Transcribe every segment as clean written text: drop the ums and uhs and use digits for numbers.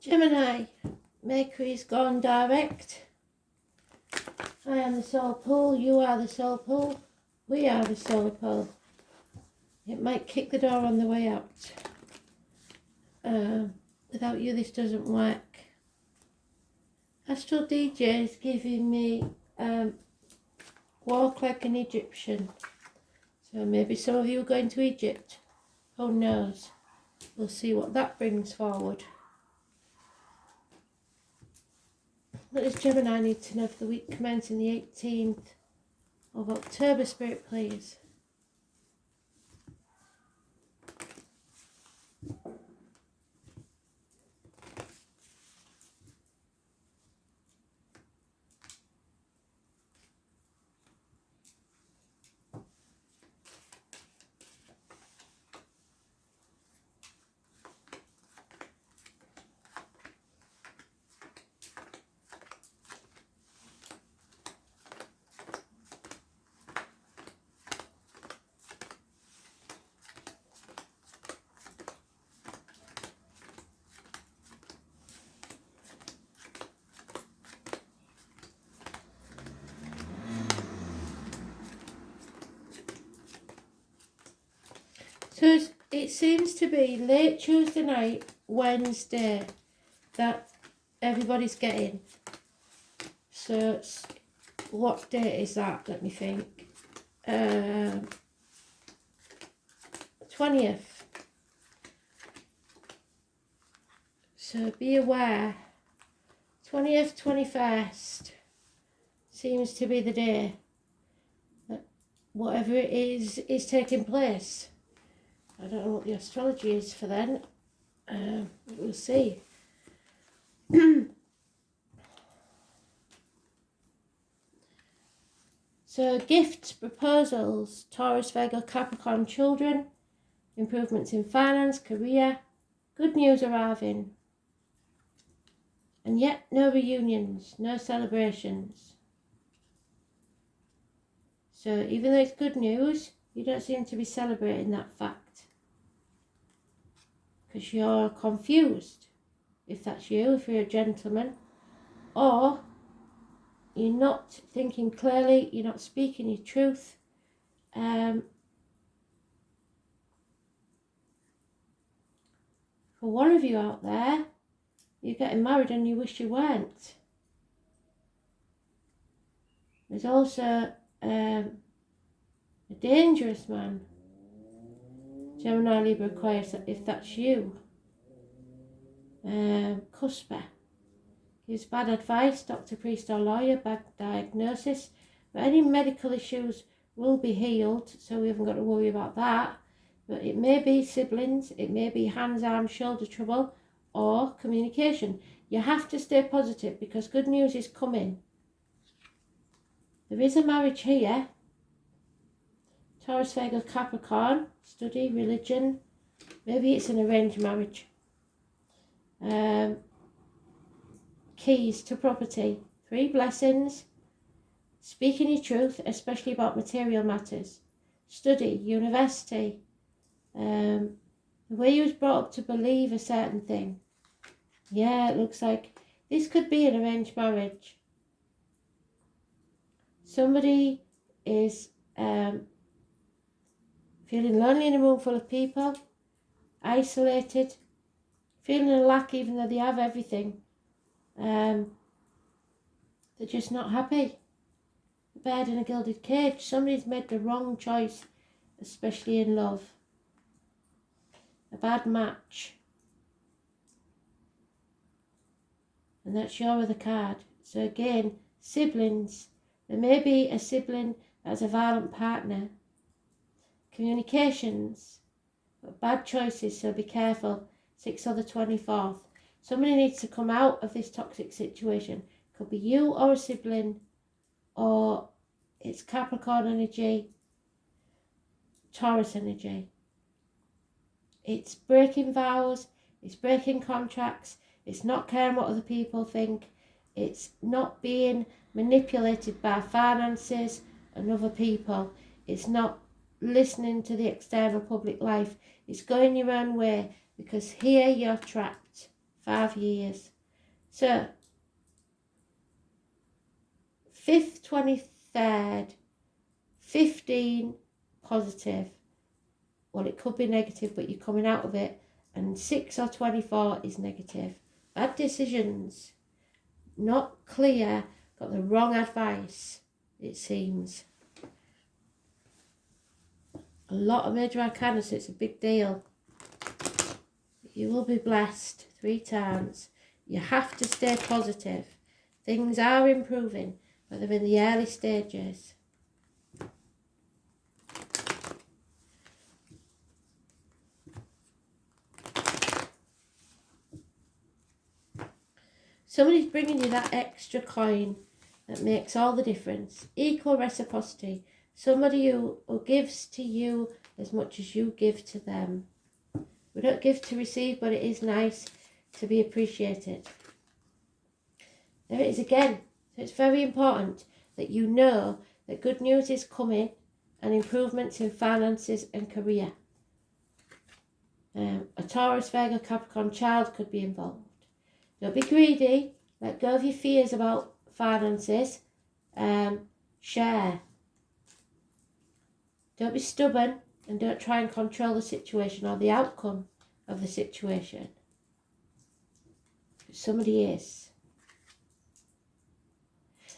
Gemini, Mercury's gone direct. I am the solar pole, you are the solar pole, we are the solar pole. It might kick the door on the way out. Without you this doesn't work. Astral DJ is giving me walk like an Egyptian. So maybe some of you are going to Egypt. Who knows? We'll see what that brings forward. What does Gemini need to know for the week commencing the 18th of October, Spirit, please? So it seems to be late Tuesday night, Wednesday, that everybody's getting. So what date is that? Let me think. 20th. So be aware. 20th, 21st seems to be the day that whatever it is taking place. I don't know what the astrology is for then. We'll see. So gifts, proposals, Taurus, Virgo, Capricorn, children, improvements in finance, career, good news arriving. And yet no reunions, no celebrations. So even though it's good news, you don't seem to be celebrating that fact. Because you're confused, if that's you, if you're a gentleman, or you're not thinking clearly, you're not speaking your truth. For one of you out there, you're getting married and you wish you weren't. There's also a dangerous man. Gemini, Libra, Aquarius, if that's you. Cusper. Gives bad advice, doctor, priest or lawyer, bad diagnosis. But any medical issues will be healed, so we haven't got to worry about that. But it may be siblings, it may be hands, arms, shoulder trouble, or communication. You have to stay positive because good news is coming. There is a marriage here. Taurus, Virgo, Capricorn, study, religion. Maybe it's an arranged marriage. Keys to property. 3 blessings. Speaking your truth, especially about material matters. Study, university. The way you was brought up to believe a certain thing. Yeah, it looks like this could be an arranged marriage. Somebody is feeling lonely in a room full of people, isolated, feeling a lack even though they have everything. They're just not happy. A bird in a gilded cage. Somebody's made the wrong choice, especially in love. A bad match. And that's your other card. So again, siblings. There may be a sibling that's a violent partner. Communications. But bad choices, so be careful. 6th or the 24th. Somebody needs to come out of this toxic situation. Could be you or a sibling, or it's Capricorn energy, Taurus energy. It's breaking vows, it's breaking contracts, it's not caring what other people think, it's not being manipulated by finances and other people, it's not listening to the external public life, it's going your own way, because here you're trapped 5 years. So 5th, 23rd, 15 positive. Well, it could be negative, but you're coming out of it. And 6 or 24 is negative. Bad decisions. Not clear. Got the wrong advice, it seems. A lot of major arcana, so it's a big deal. You will be blessed 3 times. You have to stay positive. Things are improving, but they're in the early stages. Somebody's bringing you that extra coin that makes all the difference. Equal reciprocity. Somebody who gives to you as much as you give to them. We don't give to receive, but it is nice to be appreciated. There it is again. So it's very important that you know that good news is coming and improvements in finances and career. A Taurus, Virgo, Capricorn child could be involved. Don't be greedy. Let go of your fears about finances. Share. Don't be stubborn and don't try and control the situation or the outcome of the situation. Somebody is.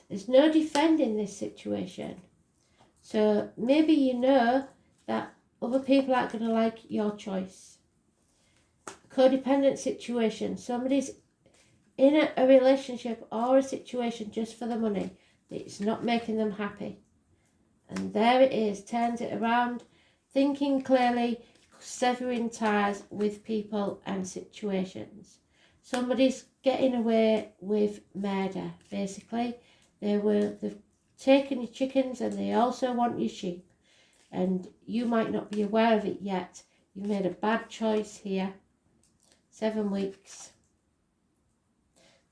There's no defending this situation. So maybe you know that other people aren't going to like your choice. Codependent situation. Somebody's in a relationship or a situation just for the money. It's not making them happy. And there it is. Turns it around. Thinking clearly. Severing ties with people and situations. Somebody's getting away with murder, basically. They've taken your chickens and they also want your sheep. And you might not be aware of it yet. You made a bad choice here. 7 weeks.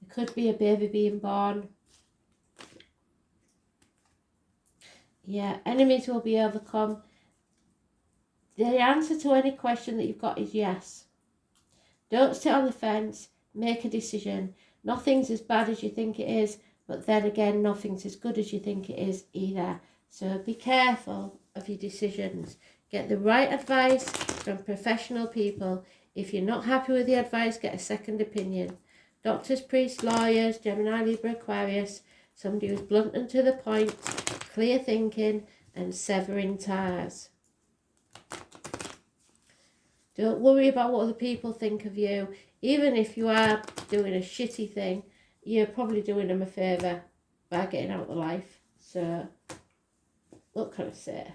There could be a baby being born. Yeah, enemies will be overcome. The answer to any question that you've got is yes. Don't sit on the fence. Make a decision. Nothing's as bad as you think it is, but then again, nothing's as good as you think it is either. So be careful of your decisions. Get the right advice from professional people. If you're not happy with the advice, get a second opinion. Doctors, priests, lawyers, Gemini, Libra, Aquarius, somebody who's blunt and to the point, clear thinking, and severing ties. Don't worry about what other people think of you. Even if you are doing a shitty thing, you're probably doing them a favour by getting out of life. So, what can I say?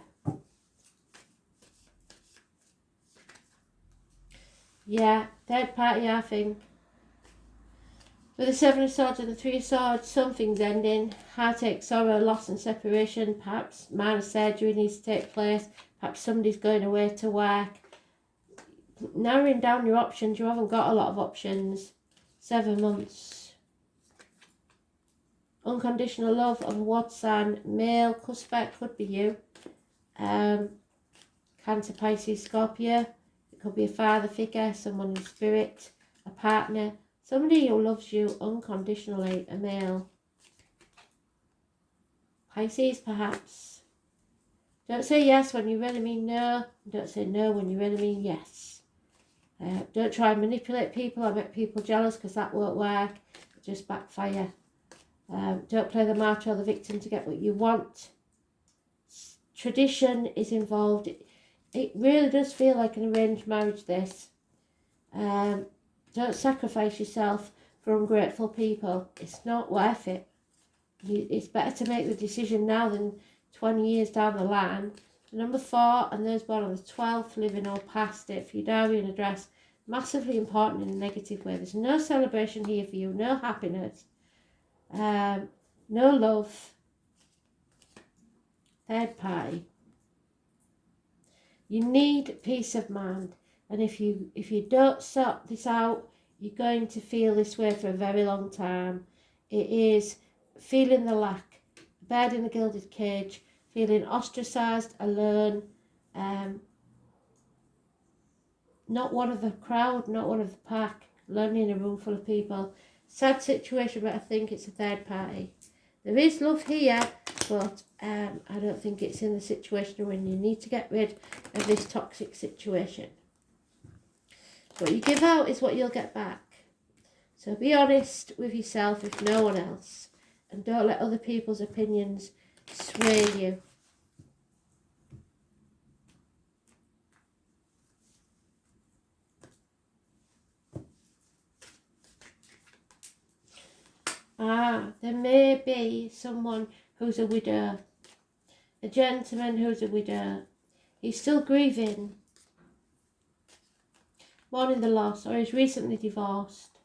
Yeah, third party, I think. With the 7 of Swords and the 3 of Swords, something's ending. Heartache, sorrow, loss and separation. Perhaps minor surgery needs to take place. Perhaps somebody's going away to work. Narrowing down your options. You haven't got a lot of options. 7 months. Unconditional love on water sign. Male, suspect could be you. Cancer, Pisces, Scorpio. It could be a father figure, someone in spirit, a partner. Somebody who loves you unconditionally, a male. Pisces, perhaps. Don't say yes when you really mean no. Don't say no when you really mean yes. Don't try and manipulate people or make people jealous, because that won't work. It'll just backfire. Don't play the martyr or the victim to get what you want. Tradition is involved. It really does feel like an arranged marriage, this. Don't sacrifice yourself for ungrateful people. It's not worth it. It's better to make the decision now than 20 years down the line. Number 4, and those born on the 12th, living or past it, for your diary and address, massively important in a negative way. There's no celebration here for you, no happiness, no love. Third party. You need peace of mind, and if you don't sort this out, you're going to feel this way for a very long time. It is feeling the lack, bird in the gilded cage, feeling ostracised, alone, not one of the crowd, not one of the pack, lonely in a room full of people. Sad situation, but I think it's a third party. There is love here, but I don't think it's in the situation when you need to get rid of this toxic situation. What you give out is what you'll get back. So be honest with yourself if no one else. And don't let other people's opinions sway you. There may be someone who's a widow. A gentleman who's a widow. He's still grieving, mourning the loss, or he's recently divorced.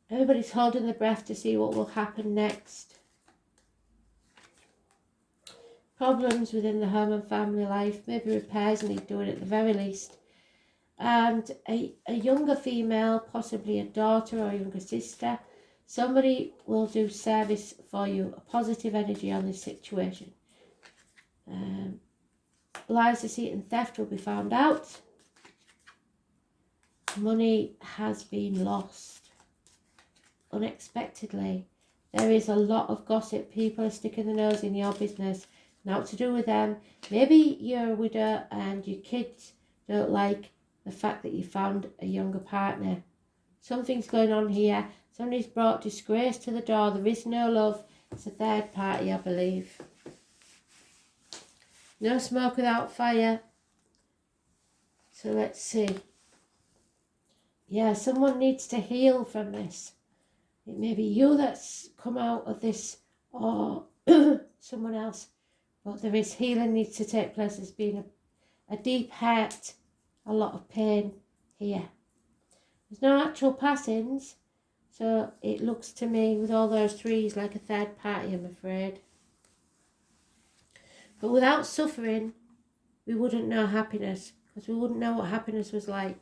Everybody's holding their breath to see what will happen next. Problems within the home and family life, maybe repairs need doing at the very least. And a younger female, possibly a daughter or a younger sister, somebody will do service for you, a positive energy on this situation. Lies, deceit and theft will be found out. Money has been lost unexpectedly. There is a lot of gossip. People are sticking their nose in your business. Not to do with them. Maybe you're a widow and your kids don't like the fact that you found a younger partner. Something's going on here. Somebody's brought disgrace to the door. There is no love. It's a third party, I believe. No smoke without fire. So let's see. Yeah, someone needs to heal from this. It may be you that's come out of this or someone else. But there is healing needs to take place. There's been a deep hurt, a lot of pain here. There's no actual passings. So it looks to me with all those threes like a third party, I'm afraid. But without suffering, we wouldn't know happiness, because we wouldn't know what happiness was like.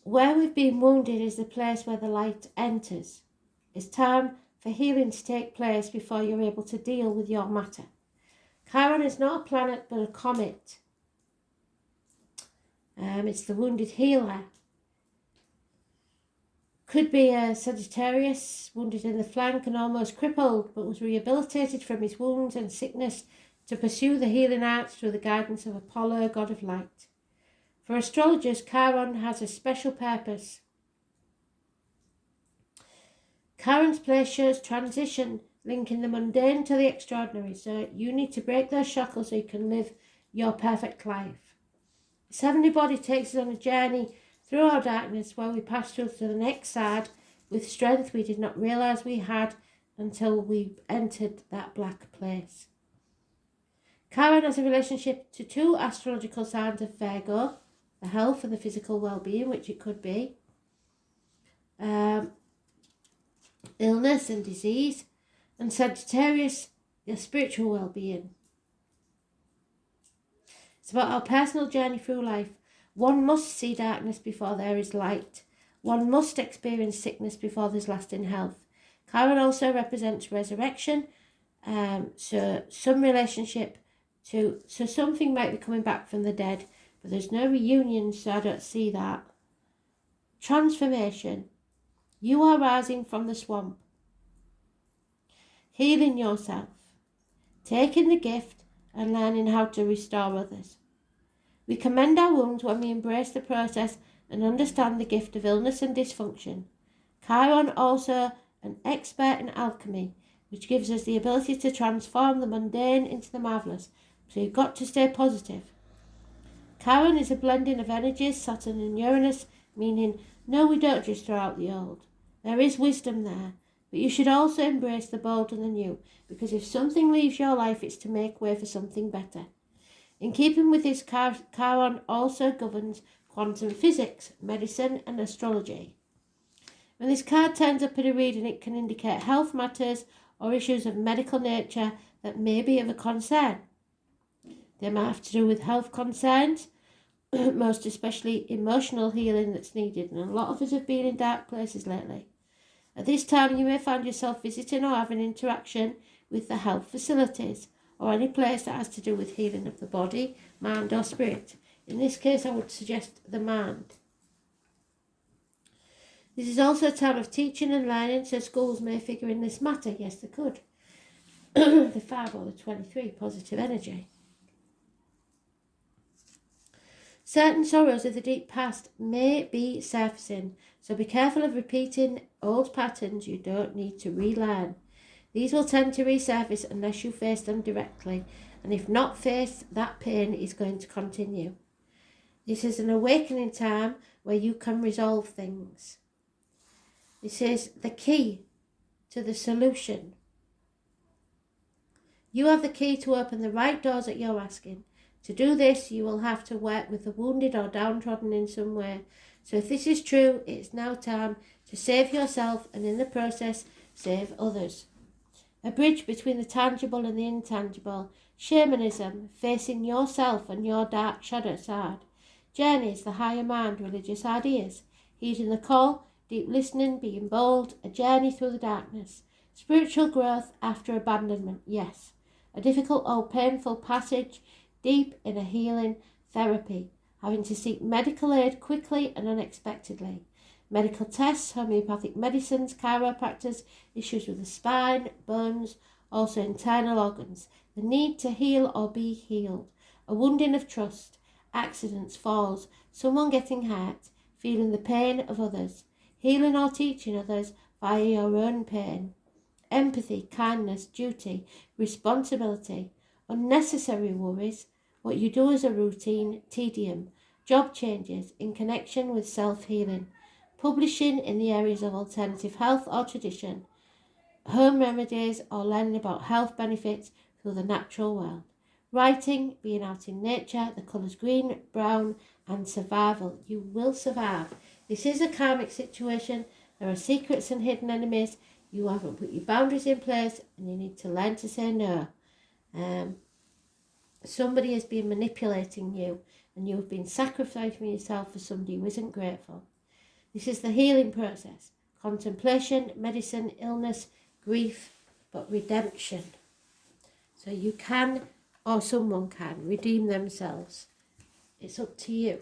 Where we've been wounded is the place where the light enters. It's time for healing to take place before you're able to deal with your matter. Chiron is not a planet but a comet. It's the wounded healer. Could be a Sagittarius, wounded in the flank and almost crippled, but was rehabilitated from his wounds and sickness to pursue the healing arts through the guidance of Apollo, god of light. For astrologers, Chiron has a special purpose. Chiron's place shows transition, linking the mundane to the extraordinary, so you need to break those shackles so you can live your perfect life. This heavenly body takes us on a journey through our darkness where we pass through to the next side with strength we did not realise we had until we entered that black place. Chiron has a relationship to two astrological signs of Virgo, the health and the physical well-being, which it could be, illness and disease, and Sagittarius, your spiritual well-being. It's about our personal journey through life. One must see darkness before there is light. One must experience sickness before there's lasting health. Chiron also represents resurrection, so some relationship to, so something might be coming back from the dead, but there's no reunion, so I don't see that. Transformation. You are rising from the swamp. Healing yourself. Taking the gift and learning how to restore others. We can mend our wounds when we embrace the process and understand the gift of illness and dysfunction. Chiron also an expert in alchemy, which gives us the ability to transform the mundane into the marvellous. So you've got to stay positive. Chiron is a blending of energies, Saturn and Uranus, meaning, no, we don't just throw out the old. There is wisdom there, but you should also embrace the bold and the new, because if something leaves your life, it's to make way for something better. In keeping with this, Chiron also governs quantum physics, medicine and astrology. When this card turns up in a reading, it can indicate health matters or issues of medical nature that may be of a concern. They might have to do with health concerns, most especially emotional healing that's needed, and a lot of us have been in dark places lately. At this time, you may find yourself visiting or having interaction with the health facilities or any place that has to do with healing of the body, mind or spirit. In this case, I would suggest the mind. This is also a time of teaching and learning, so schools may figure in this matter. Yes, they could. The 5 or the 23, positive energy. Certain sorrows of the deep past may be surfacing, so be careful of repeating old patterns you don't need to relearn. These will tend to resurface unless you face them directly, and if not faced, that pain is going to continue. This is an awakening time where you can resolve things. This is the key to the solution. You have the key to open the right doors that you're asking. To do this, you will have to work with the wounded or downtrodden in some way. So if this is true, it's now time to save yourself and in the process, save others. A bridge between the tangible and the intangible. Shamanism, facing yourself and your dark shadow side. Journeys, the higher mind, religious ideas. Heeding the call, deep listening, being bold, a journey through the darkness. Spiritual growth after abandonment, yes. A difficult or painful passage, deep in a healing therapy, having to seek medical aid quickly and unexpectedly. Medical tests, homeopathic medicines, chiropractors, issues with the spine, bones, also internal organs. The need to heal or be healed. A wounding of trust, accidents, falls, someone getting hurt, feeling the pain of others. Healing or teaching others via your own pain. Empathy, kindness, duty, responsibility. Unnecessary worries, what you do as a routine, tedium, job changes in connection with self-healing, publishing in the areas of alternative health or tradition, home remedies or learning about health benefits through the natural world, writing, being out in nature, the colours green, brown and survival. You will survive. This is a karmic situation. There are secrets and hidden enemies. You haven't put your boundaries in place and you need to learn to say no. Somebody has been manipulating you and you have been sacrificing yourself for somebody who isn't grateful. This is the healing process. Contemplation, medicine, illness, grief, but redemption. So you can, or someone can, redeem themselves. It's up to you.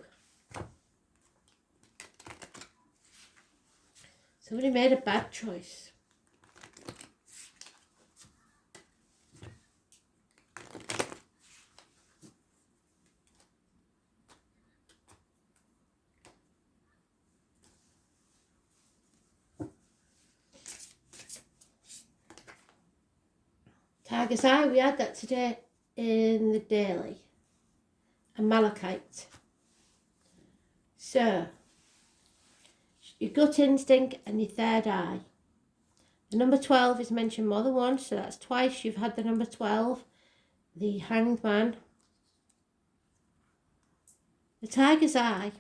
Somebody made a bad choice. Tiger's Eye, we had that today in the daily. A malachite. So, your gut instinct and your third eye. The number 12 is mentioned more than once, so that's twice you've had the number 12. The Hanged Man. The Tiger's Eye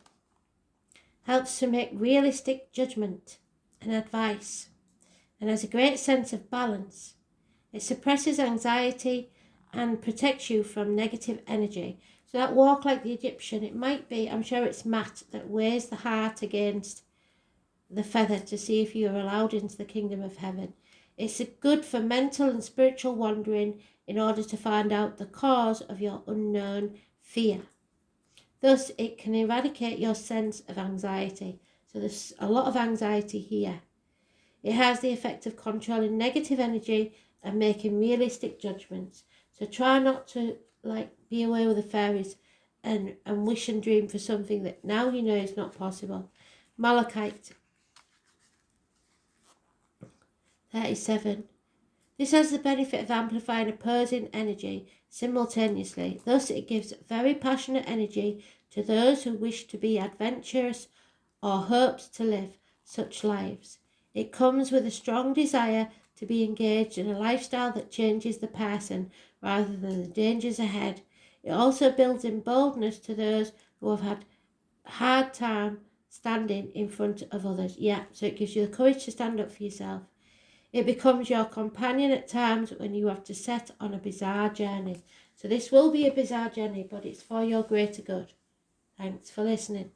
helps to make realistic judgment and advice and has a great sense of balance. It suppresses anxiety and protects you from negative energy. So that walk like the Egyptian, it might be, I'm sure it's Matt, that weighs the heart against the feather to see if you're allowed into the kingdom of heaven. It's good for mental and spiritual wandering in order to find out the cause of your unknown fear. Thus, it can eradicate your sense of anxiety. So there's a lot of anxiety here. It has the effect of controlling negative energy and making realistic judgments. So try not to be away with the fairies and wish and dream for something that now you know is not possible. Malachite 37. This has the benefit of amplifying opposing energy simultaneously. Thus it gives very passionate energy to those who wish to be adventurous or hopes to live such lives. It comes with a strong desire to be engaged in a lifestyle that changes the person rather than the dangers ahead. It also builds in boldness to those who have had a hard time standing in front of others. Yeah, so it gives you the courage to stand up for yourself. It becomes your companion at times when you have to set on a bizarre journey. So this will be a bizarre journey, but it's for your greater good. Thanks for listening.